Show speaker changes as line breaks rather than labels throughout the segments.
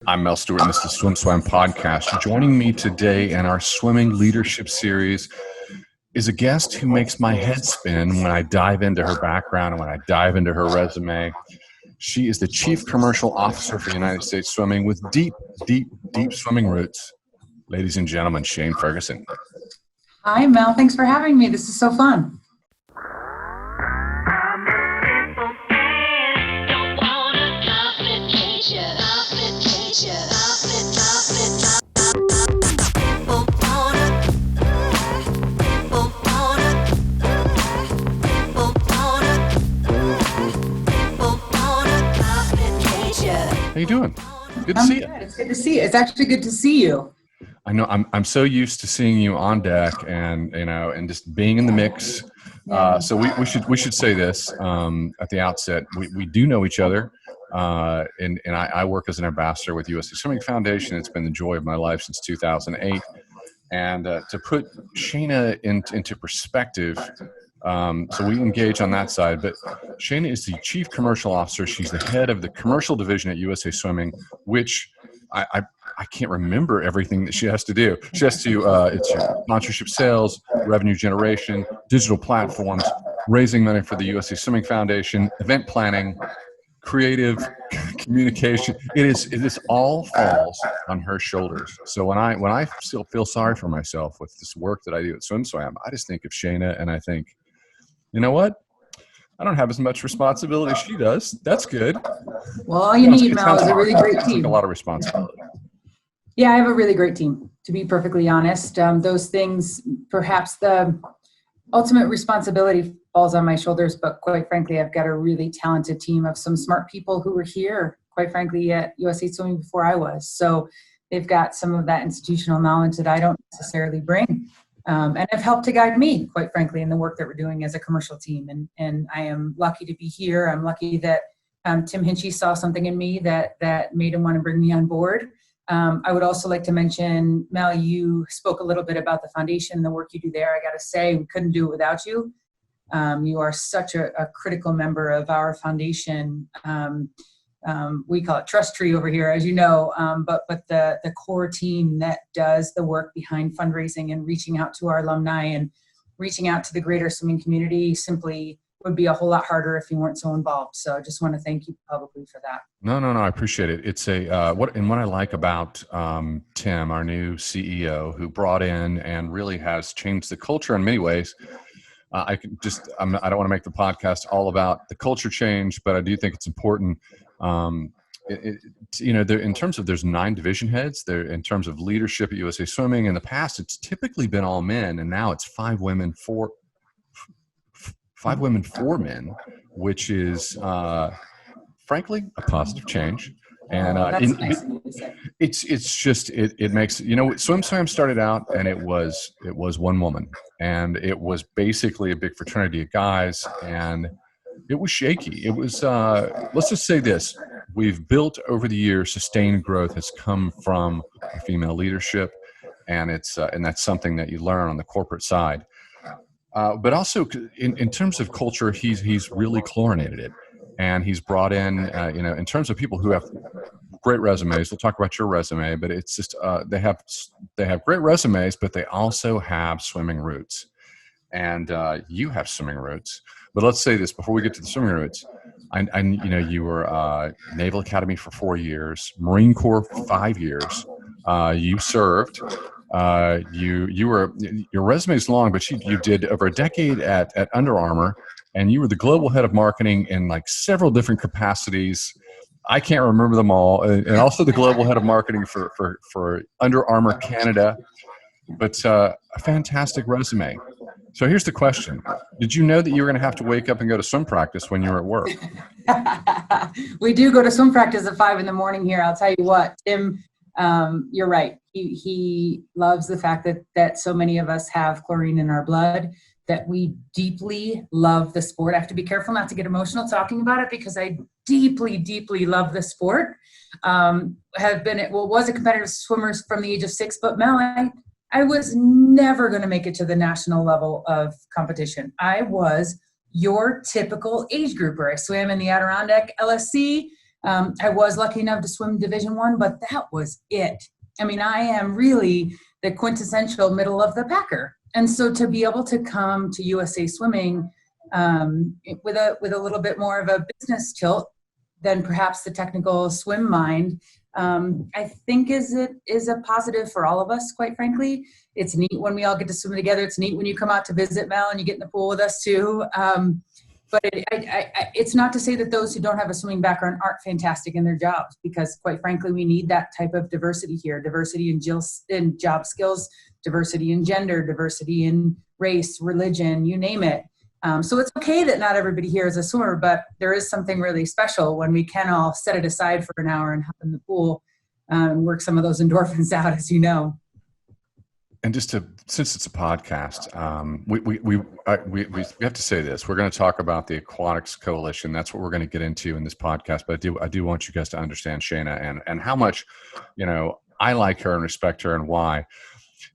I'm Mel Stewart, and this is SwimSwam podcast. Joining me today in our swimming leadership series is a guest who makes my head spin when I dive into her background and when I dive into her resume. She is the Chief Commercial Officer for United States Swimming with deep, deep, deep swimming roots. Ladies and gentlemen, Shane Ferguson.
Hi, Mel. Thanks for having me. This is so fun.
How you doing? Good to see you.
It's good to see you. It's actually good to see you.
I know I'm so used to seeing you on deck and just being in the mix. So we should say this at the outset. We do know each other, and I work as an ambassador with USA Swimming Foundation. It's been the joy of my life since 2008. And to put Shaina into perspective, so we engage on that side. But Shaina is the Chief Commercial Officer. She's the head of the commercial division at USA Swimming, which I can't remember everything that she has to do. She has to, it's sponsorship sales, revenue generation, digital platforms, raising money for the USA Swimming Foundation, event planning, creative communication. It is all falls on her shoulders. So when I still feel sorry for myself with this work that I do at SwimSwam, I just think of Shaina and I think, you know what? I don't have as much responsibility as she does. That's good.
Well, all you need, Mel, is a really great team.
A lot of responsibility.
Yeah, I have a really great team, to be perfectly honest. Those things, perhaps the ultimate responsibility falls on my shoulders, but quite frankly, I've got a really talented team of some smart people who were here, quite frankly, at USA Swimming before I was. So they've got some of that institutional knowledge that I don't necessarily bring, and have helped to guide me, quite frankly, in the work that we're doing as a commercial team. And I am lucky to be here. I'm lucky that Tim Hinchy saw something in me that made him want to bring me on board. I would also like to mention, Mel, you spoke a little bit about the foundation and the work you do there. I got to say, we couldn't do it without you. You are such a critical member of our foundation. We call it Trust Tree over here, as you know, but the core team that does the work behind fundraising and reaching out to our alumni and reaching out to the greater swimming community simply would be a whole lot harder if you weren't so involved. So I just want to thank you publicly for that.
No, I appreciate it. It's what I like about Tim, our new CEO, who brought in and really has changed the culture in many ways. I don't want to make the podcast all about the culture change, but I do think it's important. In terms of there's 9 division heads there. In terms of leadership at USA Swimming, in the past it's typically been all men, and now it's 5 women, 4 men, which is frankly a positive change. And it makes, SwimSwam started out and it was one woman, and it was basically a big fraternity of guys, and it was shaky. It was let's just say this: we've built over the years, sustained growth has come from female leadership, and that's something that you learn on the corporate side. But also in terms of culture, he's really chlorinated it, and he's brought in, in terms of people who have great resumes. We'll talk about your resume, but it's just they have great resumes, but they also have swimming roots, and you have swimming roots. But let's say this before we get to the swimming roots. You were Naval Academy for 4 years, Marine Corps 5 years. You served. Your resume is long, but you did over a decade at Under Armour, and you were the global head of marketing in like several different capacities. I can't remember them all, and also the global head of marketing for Under Armour Canada. But a fantastic resume. So here's the question: did you know that you were going to have to wake up and go to swim practice when you were at work?
We do go to swim practice at 5 a.m. here. I'll tell you what, Tim. You're right. He loves the fact that so many of us have chlorine in our blood, that we deeply love the sport. I have to be careful not to get emotional talking about it because I deeply, deeply love the sport. Was a competitive swimmer from the age of 6, but Mel, I was never going to make it to the national level of competition. I was your typical age grouper. I swam in the Adirondack LSC. I was lucky enough to swim Division I, but that was it. I mean, I am really the quintessential middle of the packer. And so to be able to come to USA Swimming with a little bit more of a business tilt than perhaps the technical swim mind, I think is a positive for all of us, quite frankly. It's neat when we all get to swim together. It's neat when you come out to visit, Mel, and you get in the pool with us too. But it's not to say that those who don't have a swimming background aren't fantastic in their jobs, because quite frankly, we need that type of diversity here, diversity in job skills, diversity in gender, diversity in race, religion, you name it. So it's okay that not everybody here is a swimmer, but there is something really special when we can all set it aside for an hour and hop in the pool and work some of those endorphins out, as you know.
And since it's a podcast, we have to say this. We're going to talk about the Aquatics Coalition. That's what we're going to get into in this podcast. But I do want you guys to understand Shaina and how much, I like her and respect her and why.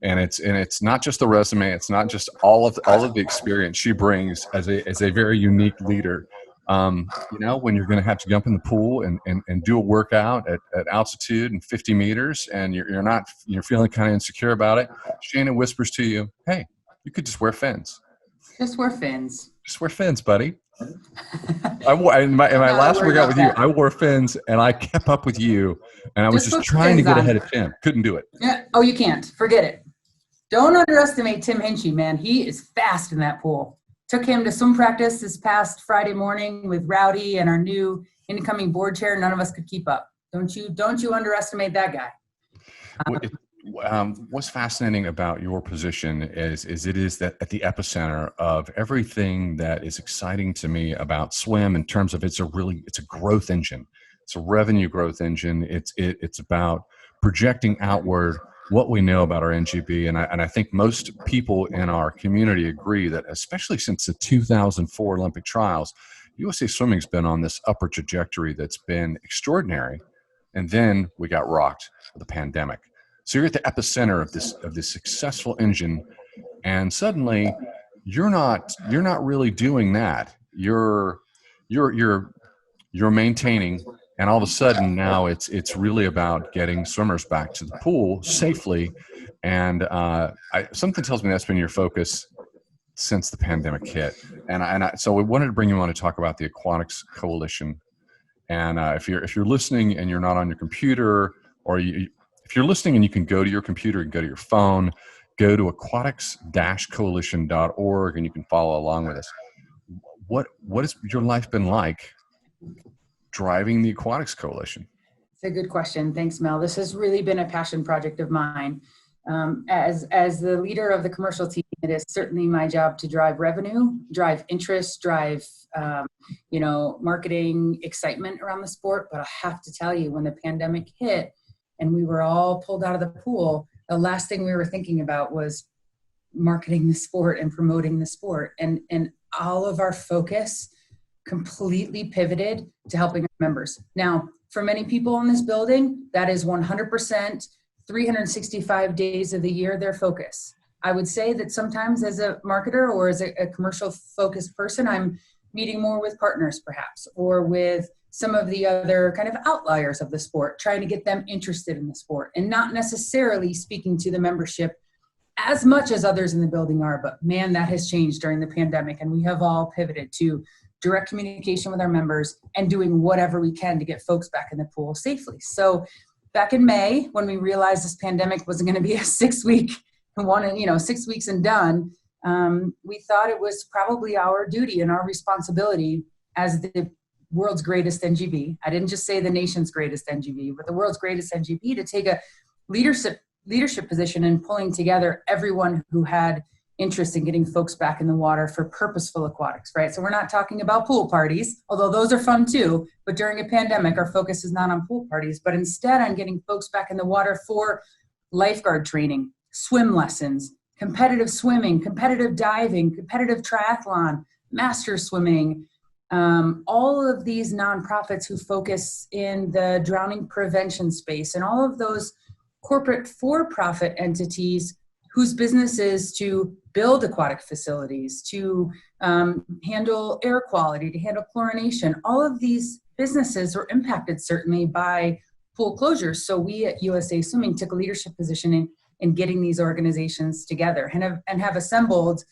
And it's not just the resume. It's not just all of the experience she brings as a very unique leader. When you're going to have to jump in the pool and do a workout at altitude and 50 meters, and you're feeling kind of insecure about it, Shana whispers to you, "Hey, you could just wear fins.
Just wear fins.
Just wear fins, buddy." In my last workout with you, I wore fins, and I kept up with you, and I was just trying to get ahead of Tim. Couldn't do it.
Yeah. Oh, you can't. Forget it. Don't underestimate Tim Hinchy, man. He is fast in that pool. Took him to swim practice this past Friday morning with Rowdy and our new incoming board chair. None of us could keep up. Don't you underestimate that guy.
What's fascinating about your position is it is that at the epicenter of everything that is exciting to me about swim, in terms of it's a growth engine. It's a revenue growth engine. It's about projecting outward what we know about our NGB. And I think most people in our community agree that, especially since the 2004 Olympic trials, USA Swimming's been on this upward trajectory that's been extraordinary. And then we got rocked with the pandemic. So you're at the epicenter of this successful engine, and suddenly you're not really doing that. You're maintaining, and all of a sudden now it's really about getting swimmers back to the pool safely. And something tells me that's been your focus since the pandemic hit. So we wanted to bring you on to talk about the Aquatics Coalition. And if you're listening and you're not on your computer, or if you're listening and you can go to your computer and go to your phone, go to aquatics-coalition.org, and you can follow along with us. What has your life been like driving the Aquatics Coalition?
It's a good question. Thanks, Mel. This has really been a passion project of mine. As the leader of the commercial team, it is certainly my job to drive revenue, drive interest, drive marketing excitement around the sport. But I have to tell you, when the pandemic hit and we were all pulled out of the pool, the last thing we were thinking about was marketing the sport and promoting the sport. And all of our focus completely pivoted to helping our members. Now, for many people in this building, that is 100%, 365 days of the year, their focus. I would say that sometimes as a marketer or as a commercial focused person, I'm meeting more with partners perhaps, or with some of the other kind of outliers of the sport, trying to get them interested in the sport, and not necessarily speaking to the membership as much as others in the building are. But man, that has changed during the pandemic, and we have all pivoted to direct communication with our members and doing whatever we can to get folks back in the pool safely. So back in May, when we realized this pandemic wasn't going to be a 6 weeks and done, we thought it was probably our duty and our responsibility as the world's greatest NGB. I didn't just say the nation's greatest NGB, but the world's greatest NGB, to take a leadership position in pulling together everyone who had interest in getting folks back in the water for purposeful aquatics, right? So we're not talking about pool parties, although those are fun too, but during a pandemic, our focus is not on pool parties, but instead on getting folks back in the water for lifeguard training, swim lessons, competitive swimming, competitive diving, competitive triathlon, master swimming, all of these nonprofits who focus in the drowning prevention space, and all of those corporate for-profit entities whose business is to build aquatic facilities, to handle air quality, to handle chlorination. All of these businesses were impacted certainly by pool closures. So we at USA Swimming took a leadership position in getting these organizations together and have assembled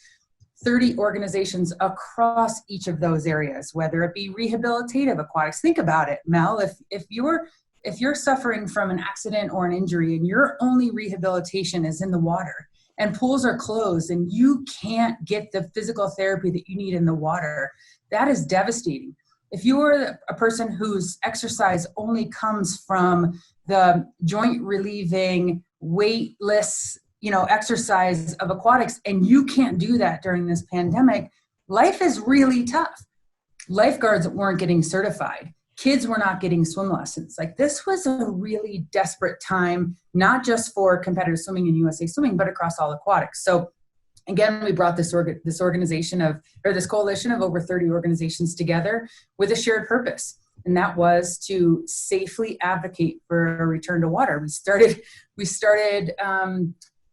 30 organizations across each of those areas, whether it be rehabilitative aquatics. Think about it, Mel. If you're suffering from an accident or an injury and your only rehabilitation is in the water and pools are closed and you can't get the physical therapy that you need in the water, that is devastating. If you are a person whose exercise only comes from the joint relieving, weightless, exercise of aquatics, and you can't do that during this pandemic, life is really tough. Lifeguards weren't getting certified. Kids were not getting swim lessons. Like, this was a really desperate time, not just for competitive swimming and USA Swimming, but across all aquatics. So again, we brought this coalition of over 30 organizations together with a shared purpose. And that was to safely advocate for a return to water. We started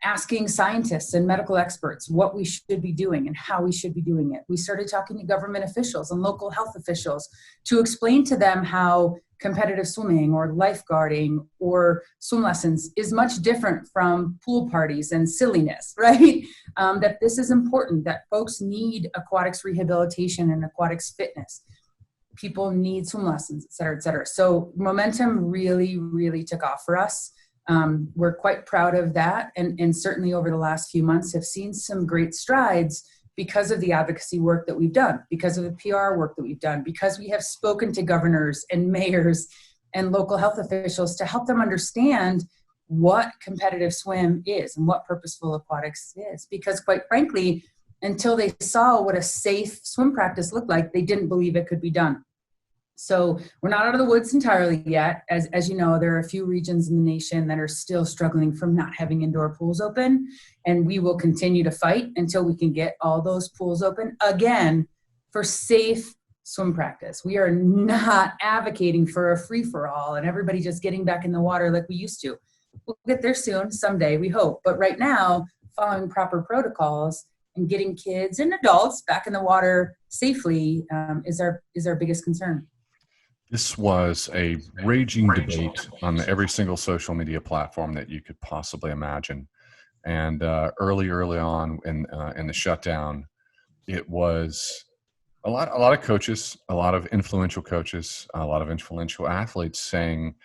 asking scientists and medical experts what we should be doing and how we should be doing it. We started talking to government officials and local health officials to explain to them how competitive swimming or lifeguarding or swim lessons is much different from pool parties and silliness, right? That this is important, that folks need aquatics rehabilitation and aquatics fitness. People need swim lessons, et cetera, et cetera. So momentum really, really took off for us. We're quite proud of that. And certainly over the last few months have seen some great strides because of the advocacy work that we've done, because of the PR work that we've done, because we have spoken to governors and mayors and local health officials to help them understand what competitive swim is and what purposeful aquatics is. Because quite frankly, until they saw what a safe swim practice looked like, they didn't believe it could be done. So we're not out of the woods entirely yet. As you know, there are a few regions in the nation that are still struggling from not having indoor pools open. And we will continue to fight until we can get all those pools open again for safe swim practice. We are not advocating for a free-for-all and everybody just getting back in the water like we used to. We'll get there soon, someday, we hope. But right now, following proper protocols and getting kids and adults back in the water safely is our biggest concern.
This was a raging debate on every single social media platform that you could possibly imagine. And early on in the shutdown, it was a lot of coaches, a lot of influential coaches, a lot of influential athletes saying,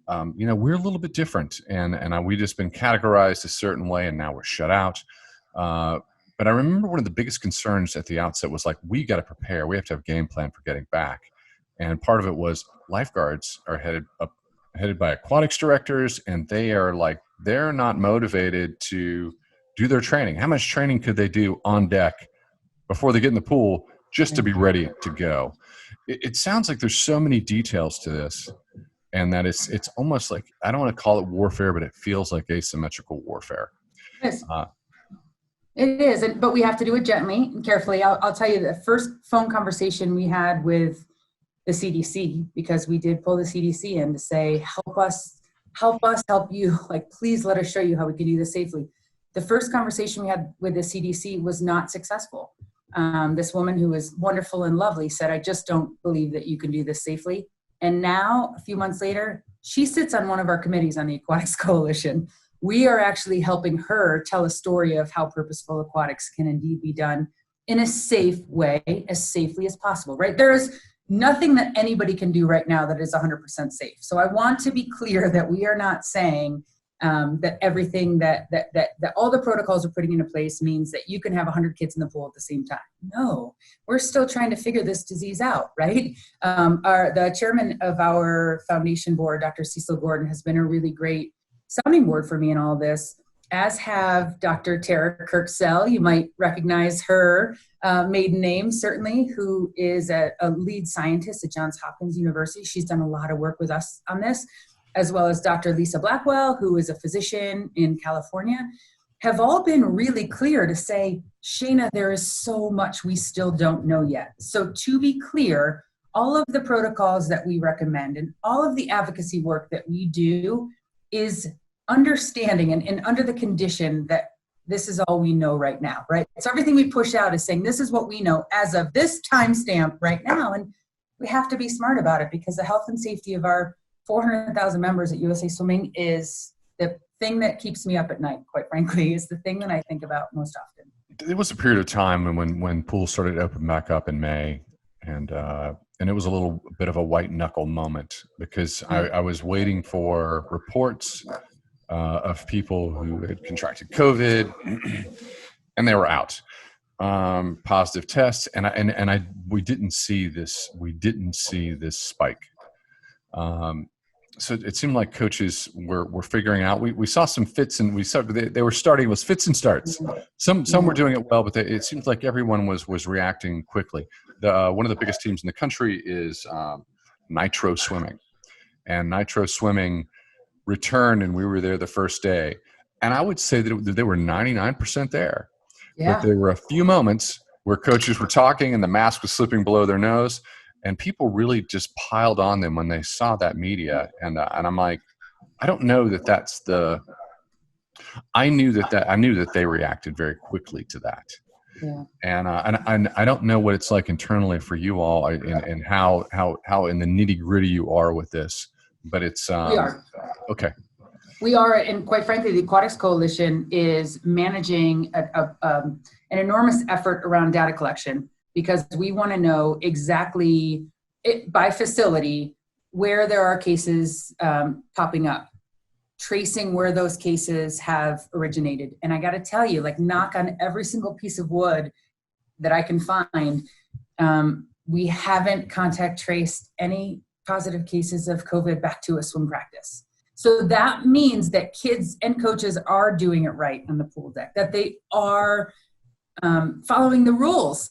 we're a little bit different, and we just been categorized a certain way, and now we're shut out. But I remember one of the biggest concerns at the outset was like, we got to prepare. We have to have a game plan for getting back. And part of it was lifeguards are headed by aquatics directors, and they're not motivated to do their training. How much training could they do on deck before they get in the pool just to be ready to go? It sounds like there's so many details to this, and that it's almost like, I don't want to call it warfare, but it feels like asymmetrical warfare.
Yes. It is, but we have to do it gently and carefully. I'll tell you, the first phone conversation we had with the CDC, because we did pull the CDC in to say, help us help you. Like, please let us show you how we can do this safely. The first conversation we had with the CDC was not successful. This woman who was wonderful and lovely said, I just don't believe that you can do this safely. And now, a few months later, she sits on one of our committees on the Aquatics Coalition. We are actually helping her tell a story of how purposeful aquatics can indeed be done in a safe way, as safely as possible, right? There is nothing that anybody can do right now that is 100% safe. So I want to be clear that we are not saying that everything that all the protocols we're putting into place means that you can have 100 kids in the pool at the same time. No, we're still trying to figure this disease out, right? The chairman of our foundation board, Dr. Cecil Gordon, has been a really great sounding board for me in all this, as have Dr. Tara Kirksell. You might recognize her maiden name, certainly, who is a lead scientist at Johns Hopkins University. She's done a lot of work with us on this, as well as Dr. Lisa Blackwell, who is a physician in California, have all been really clear to say, Shaina, there is so much we still don't know yet. So to be clear, all of the protocols that we recommend and all of the advocacy work that we do is understanding and under the condition that this is all we know right now, right? So everything we push out is saying, this is what we know as of this timestamp right now. And we have to be smart about it, because the health and safety of our 400,000 members at USA Swimming is the thing that keeps me up at night, quite frankly, is the thing that I think about most often.
There was a period of time when pools started to open back up in May, and it was a little bit of a white knuckle moment, because I was waiting for reports of people who had contracted COVID, and they were out, positive tests, and we didn't see this spike. So it seemed like coaches were figuring out. We saw some fits, and they were starting with fits and starts. Some were doing it well, but it seems like everyone was reacting quickly. One of the biggest teams in the country is Nitro Swimming, and Nitro Swimming returned, and we were there the first day, and I would say that they were 99% there.
Yeah.
But there were a few moments where coaches were talking and the mask was slipping below their nose, and people really just piled on them when they saw that media. And I'm like, I don't know that that's I knew that they reacted very quickly to that.
Yeah.
And I don't know what it's like internally for you all, and how in the nitty gritty you are with this, but it's
We are.
Okay.
We are, and quite frankly, the Aquatics Coalition is managing an enormous effort around data collection, because we want to know exactly by facility where there are cases popping up, tracing where those cases have originated. And I got to tell you, like, knock on every single piece of wood that I can find, we haven't contact traced any positive cases of COVID back to a swim practice. So that means that kids and coaches are doing it right on the pool deck, that they are following the rules.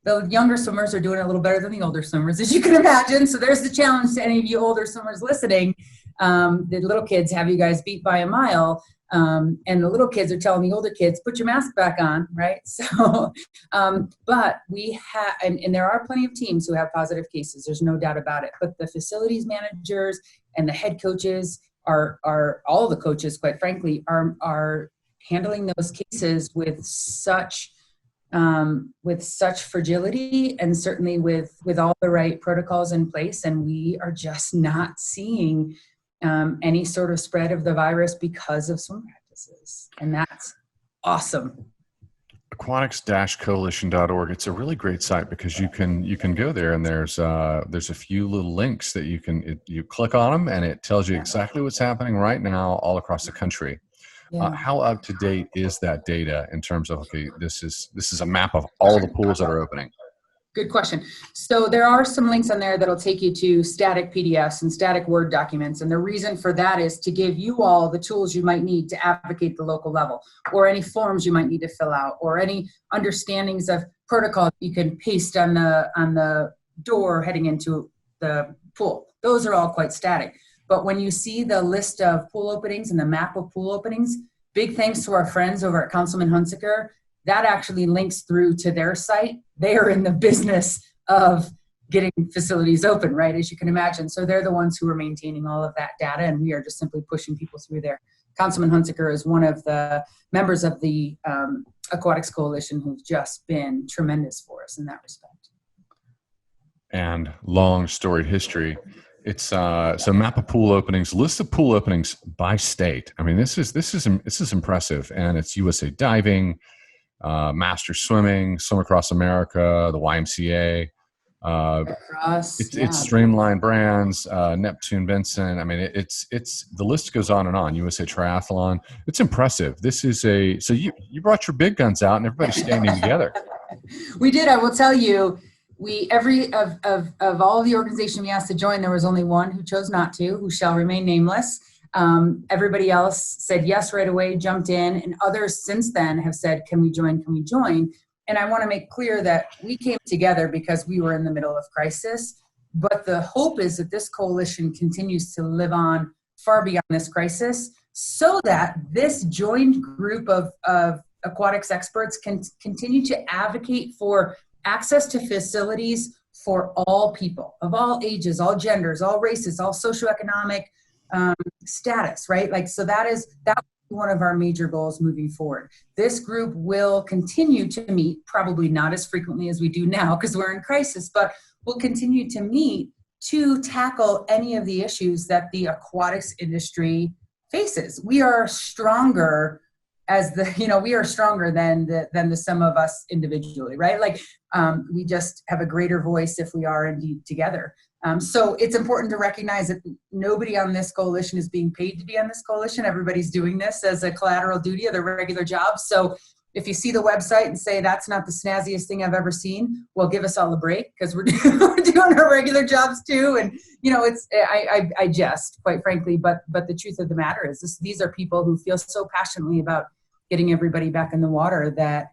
The younger swimmers are doing it a little better than the older swimmers, as you can imagine. So there's the challenge to any of you older swimmers listening. The little kids have you guys beat by a mile. And the little kids are telling the older kids, put your mask back on, right? So, but we have, and there are plenty of teams who have positive cases. There's no doubt about it. But the facilities managers and the head coaches are all the coaches, quite frankly, are handling those cases with such fragility, and certainly with all the right protocols in place. And we are just not seeing any sort of spread of the virus because of swim practices. And that's awesome.
Aquatics-coalition.org. It's a really great site, because you can go there, and there's a few little links that you click on them, and it tells you exactly what's happening right now all across the country.
Yeah.
How up to date is that data in terms of, okay, this is a map of all the pools that are opening?
Good question. So there are some links on there that'll take you to static PDFs and static Word documents. And the reason for that is to give you all the tools you might need to advocate the local level, or any forms you might need to fill out, or any understandings of protocol you can paste on the door heading into the pool. Those are all quite static. But when you see the list of pool openings and the map of pool openings, big thanks to our friends over at Councilman Hunsaker, that actually links through to their site. They are in the business of getting facilities open, right, as you can imagine. So they're the ones who are maintaining all of that data, and we are just simply pushing people through there. Councilman Hunsaker is one of the members of the Aquatics Coalition who's just been tremendous for us in that respect.
And long storied history. It's so map of pool openings, list of pool openings by state. I mean, this is impressive, and it's USA Diving, Master Swimming, Swim Across America, the YMCA. It's Streamline Brands, Neptune Benson. I mean, it's the list goes on and on. USA Triathlon. It's impressive. This is so you brought your big guns out, and everybody's standing together.
We did. I will tell you. Of all the organization we asked to join, there was only one who chose not to, who shall remain nameless. Everybody else said yes right away, jumped in, and others since then have said, can we join? Can we join? And I want to make clear that we came together because we were in the middle of crisis. But the hope is that this coalition continues to live on far beyond this crisis, so that this joined group of aquatics experts can continue to advocate for access to facilities for all people of all ages, all genders, all races, all socioeconomic status, right? Like, so that one of our major goals moving forward. This group will continue to meet, probably not as frequently as we do now because we're in crisis, but we'll continue to meet to tackle any of the issues that the aquatics industry faces. We are stronger we are stronger than the sum of us individually, right? Like we just have a greater voice if we are indeed together. So it's important to recognize that nobody on this coalition is being paid to be on this coalition. Everybody's doing this as a collateral duty of their regular jobs. So if you see the website and say that's not the snazziest thing I've ever seen, well, give us all a break because we're doing our regular jobs too. And I jest, quite frankly, but the truth of the matter is these are people who feel so passionately about getting everybody back in the water that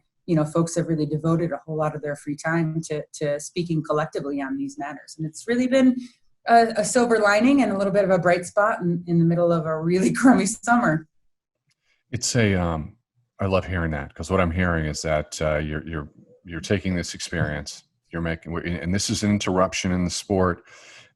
folks have really devoted a whole lot of their free time to speaking collectively on these matters. And it's really been a silver lining and a little bit of a bright spot in the middle of a really crummy summer.
It's I love hearing that, because what I'm hearing is that you're taking this experience, and this is an interruption in the sport,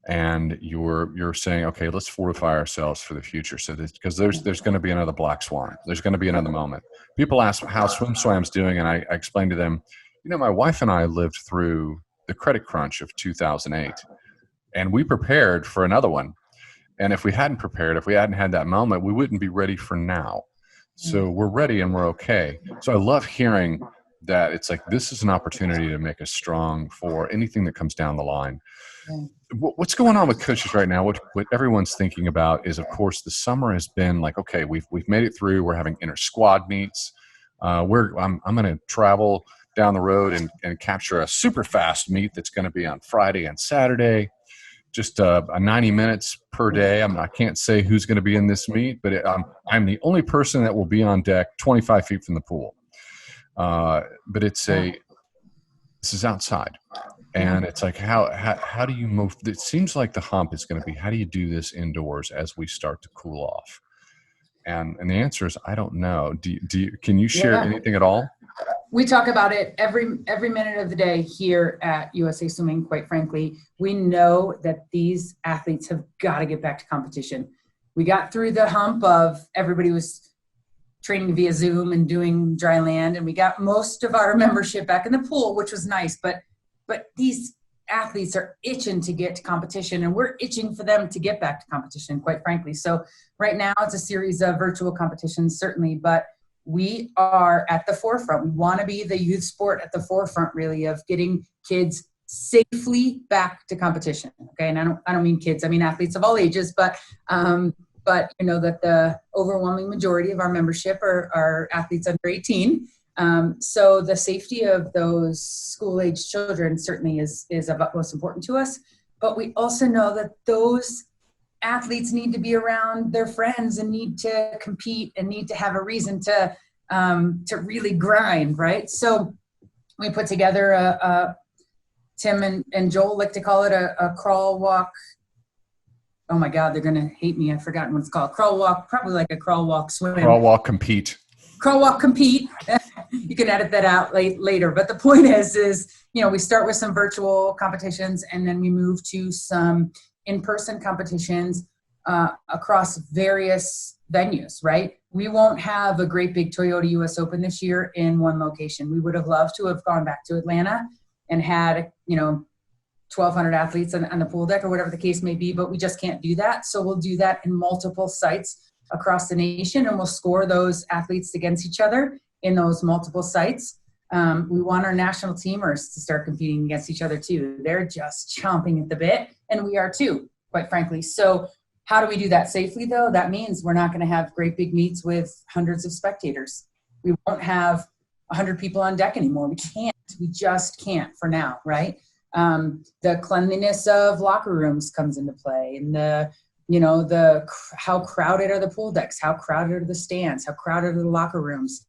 and you're saying, okay, let's fortify ourselves for the future. So because there's going to be another black swan, there's going to be another moment. People ask how SwimSwam's doing, and I explained to them, my wife and I lived through the credit crunch of 2008, and we prepared for another one. And if we hadn't prepared, if we hadn't had that moment, we wouldn't be ready for now. So we're ready and we're okay. So I love hearing that it's like this is an opportunity to make us strong for anything that comes down the line. What's going on with coaches right now? What everyone's thinking about is, of course, the summer has been like, okay, we've made it through. We're having inter squad meets. I'm going to travel down the road and capture a super fast meet that's going to be on Friday and Saturday. Just a 90 minutes per day. I can't say who's going to be in this meet, but I'm the only person that will be on deck 25 feet from the pool. But this is outside. And it's like, how do you move? It seems like the hump is going to be, how do you do this indoors as we start to cool off? And the answer is, I don't know. Can you share anything at all?
We talk about it every minute of the day here at USA Swimming, quite frankly. We know that these athletes have got to get back to competition. We got through the hump of everybody was training via Zoom and doing dry land, and we got most of our membership back in the pool, which was nice. But these athletes are itching to get to competition, and we're itching for them to get back to competition, quite frankly. So right now it's a series of virtual competitions, certainly, but we are at the forefront. We want to be the youth sport at the forefront, really, of getting kids safely back to competition. Okay, and I don't mean kids. I mean athletes of all ages. But that the overwhelming majority of our membership are athletes under 18. So the safety of those school-age children certainly is of utmost importance to us. But we also know that those athletes need to be around their friends and need to compete and need to have a reason to really grind, right? So we put together Tim and Joel like to call it a crawl walk. Oh my God, they're gonna hate me. I've forgotten what it's called. Crawl walk, probably like a crawl walk swim.
Crawl walk compete.
Crawl walk compete. You can edit that out later. But the point is we start with some virtual competitions, and then we move to some in-person competitions across various venues, right? We won't have a great big Toyota US Open this year in one location. We would have loved to have gone back to Atlanta and had, 1,200 athletes on the pool deck or whatever the case may be, but we just can't do that. So we'll do that in multiple sites across the nation, and we'll score those athletes against each other in those multiple sites. We want our national teamers to start competing against each other too. They're just chomping at the bit, and we are too, quite frankly. So how do we do that safely, though? That means we're not going to have great big meets with hundreds of spectators. We won't have 100 people on deck anymore. We can't. We just can't for now, right? The cleanliness of locker rooms comes into play, and how crowded are the pool decks? How crowded are the stands? How crowded are the locker rooms?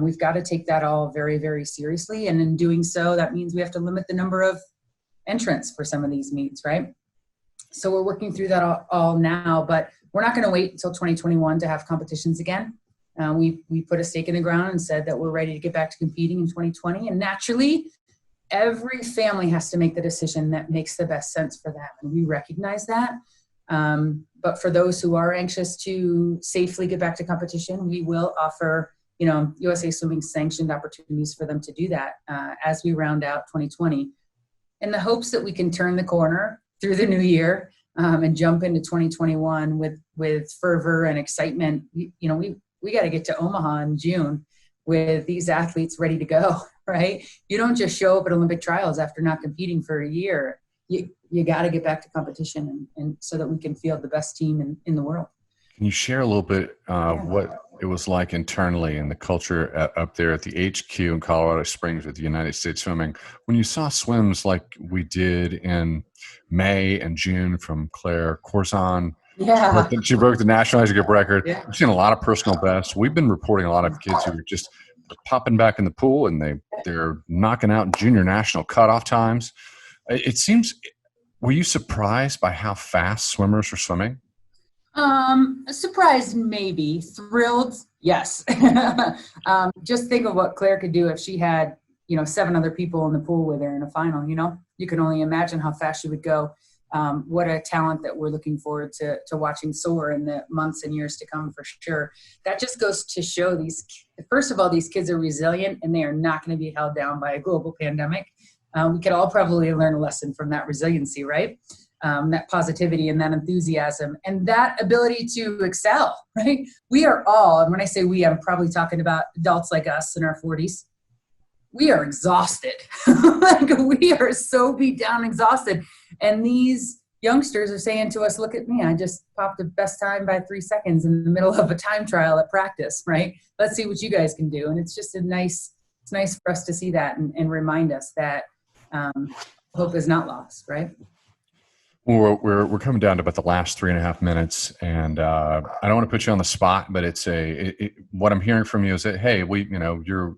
We've got to take that all very, very seriously. And in doing so, that means we have to limit the number of entrants for some of these meets, right? So we're working through that all now, but we're not going to wait until 2021 to have competitions again. We put a stake in the ground and said that we're ready to get back to competing in 2020. And naturally, every family has to make the decision that makes the best sense for them. And we recognize that. But for those who are anxious to safely get back to competition, we will offer, USA Swimming sanctioned opportunities for them to do that as we round out 2020, in the hopes that we can turn the corner through the new year and jump into 2021 with fervor and excitement. We got to get to Omaha in June with these athletes ready to go, right? You don't just show up at Olympic trials after not competing for a year. You got to get back to competition and so that we can field the best team in the world.
Can you share a little bit what it was like internally and the culture up there at the HQ in Colorado Springs with the United States Swimming when you saw swims like we did in May and June from Claire Corzon?
Yeah.
She broke the national aggregate record.
Yeah.
We've seen a lot of personal bests. We've been reporting a lot of kids who are just popping back in the pool and they're knocking out junior national cutoff times. It seems, were you surprised by how fast swimmers are swimming?
Surprised, maybe. Thrilled, yes. Just think of what Claire could do if she had, 7 other people in the pool with her in a final. You can only imagine how fast she would go. What a talent that we're looking forward to watching soar in the months and years to come, for sure. That just goes to show first of all, these kids are resilient and they are not going to be held down by a global pandemic. We could all probably learn a lesson from that resiliency, right? That positivity and that enthusiasm and that ability to excel, right? We are all, and when I say we, I'm probably talking about adults like us in our 40s. We are exhausted. We are so beat down, exhausted. And these youngsters are saying to us, look at me, I just popped the best time by 3 seconds in the middle of a time trial at practice, right? Let's see what you guys can do. And it's just it's nice for us to see that and remind us that hope is not lost, right?
Well, we're coming down to about the last 3.5 minutes, and I don't want to put you on the spot, but what I'm hearing from you is that, hey, you're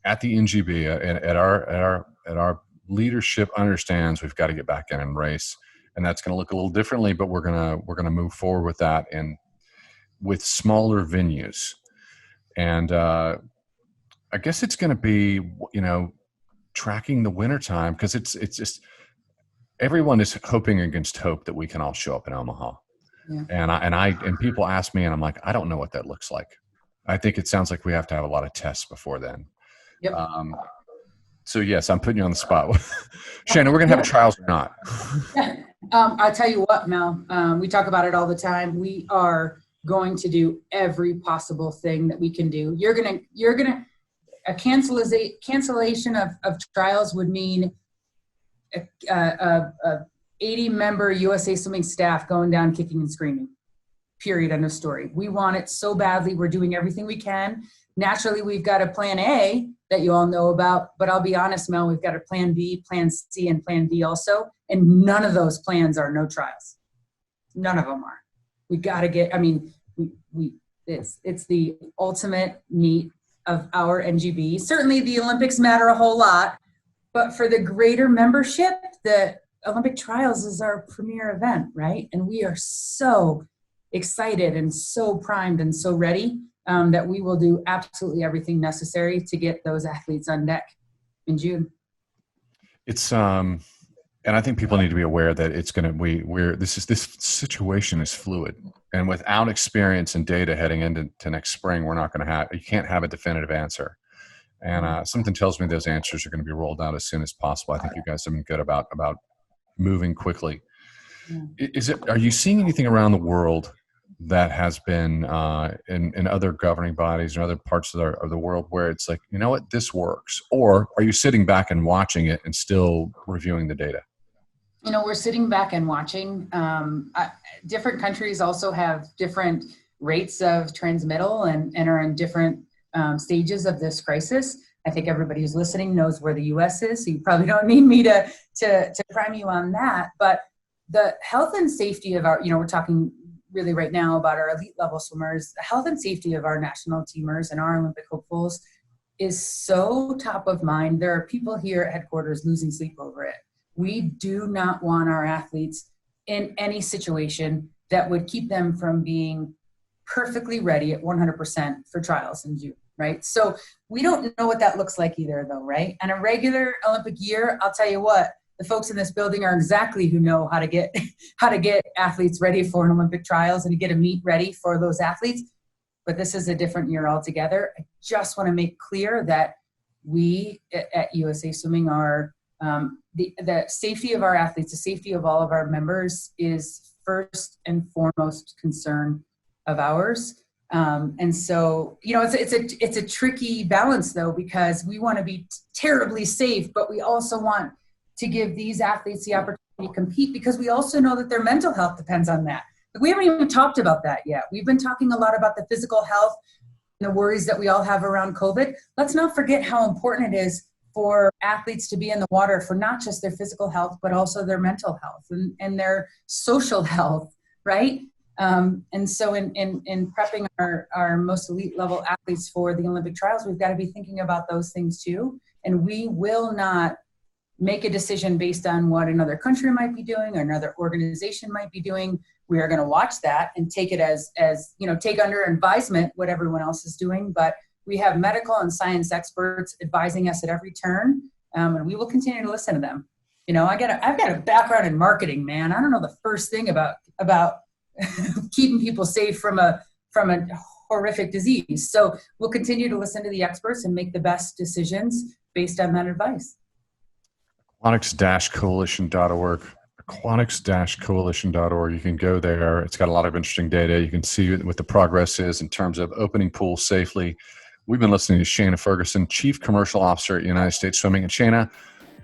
at the NGB, at our leadership understands we've got to get back in and race, and that's going to look a little differently, but we're gonna move forward with that and with smaller venues, and I guess it's going to be tracking the wintertime, because it's just. Everyone is hoping against hope that we can all show up in Omaha. Yeah. And people ask me and I'm like, I don't know what that looks like. I think it sounds like we have to have a lot of tests before then.
Yep.
So yes, I'm putting you on the spot. Shaina, we're going to have trials or not?
Yeah. I'll tell you what, Mel, we talk about it all the time. We are going to do every possible thing that we can do. A cancellation of trials would mean a 80-member USA Swimming staff going down kicking and screaming. Period. End of story. We want it so badly. We're doing everything we can. Naturally, we've got a plan A that you all know about, but I'll be honest, Mel, we've got a plan B, plan C, and plan D also, and none of those plans are no trials. None of them are. We got to get, it's the ultimate meat of our NGB. Certainly the Olympics matter a whole lot, but for the greater membership, the Olympic trials is our premier event, right? And we are so excited and so primed and so ready that we will do absolutely everything necessary to get those athletes on deck in June. It's
and I think people need to be aware that it's going to this situation is fluid, and without experience and data heading into next spring, you can't have a definitive answer. And something tells me those answers are going to be rolled out as soon as possible. I think you guys have been good about moving quickly. Yeah. Are you seeing anything around the world that has been in other governing bodies or other parts of the world where it's like, you know what, this works? Or are you sitting back and watching it and still reviewing the data?
We're sitting back and watching. Different countries also have different rates of transmittal and are in different stages of this crisis. I think everybody who's listening knows where the U.S. is, so you probably don't need me to prime you on that. But the health and safety of our, we're talking really right now about our elite level swimmers, the health and safety of our national teamers and our Olympic hopefuls is so top of mind. There are people here at headquarters losing sleep over it. We do not want our athletes in any situation that would keep them from being perfectly ready at 100% for trials in June, right? So we don't know what that looks like either though, right? And a regular Olympic year, I'll tell you what, the folks in this building are exactly who know how to get athletes ready for an Olympic trials and to get a meet ready for those athletes. But this is a different year altogether. I just want to make clear that we at USA Swimming are the safety of our athletes, the safety of all of our members is first and foremost concern of ours. And so, it's a tricky balance though, because we want to be terribly safe, but we also want to give these athletes the opportunity to compete, because we also know that their mental health depends on that. We haven't even talked about that yet. We've been talking a lot about the physical health and the worries that we all have around COVID. Let's not forget how important it is for athletes to be in the water for not just their physical health, but also their mental health and their social health, right? And so in prepping our most elite level athletes for the Olympic trials, we've got to be thinking about those things too. And we will not make a decision based on what another country might be doing or another organization might be doing. We are going to watch that and take it as take under advisement what everyone else is doing. But we have medical and science experts advising us at every turn, and we will continue to listen to them. I've got a background in marketing, man. I don't know the first thing about keeping people safe from a horrific disease. So we'll continue to listen to the experts and make the best decisions based on that advice.
Aquatics-coalition.org. Aquatics-coalition.org. You can go there. It's got a lot of interesting data. You can see what the progress is in terms of opening pools safely. We've been listening to Shana Ferguson, Chief Commercial Officer at United States Swimming. And Shana,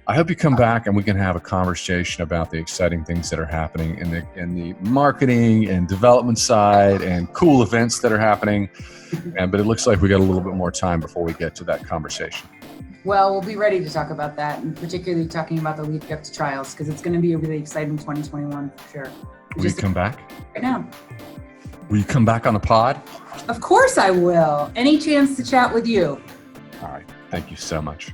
I hope you come back and we can have a conversation about the exciting things that are happening in the marketing and development side and cool events that are happening. But it looks like we got a little bit more time before we get to that conversation.
Well, we'll be ready to talk about that, and particularly talking about the lead up to trials, because it's going to be a really exciting 2021 for sure.
Will you come back?
Right now.
Will you come back on the pod?
Of course I will. Any chance to chat with you.
All right. Thank you so much.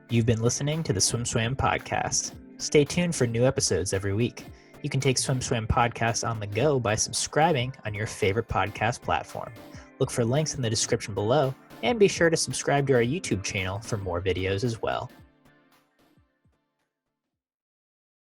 You've been listening to the SwimSwam podcast. Stay tuned for new episodes every week. You can take SwimSwam podcast on the go by subscribing on your favorite podcast platform. Look for links in the description below, and be sure to subscribe to our YouTube channel for more videos as well.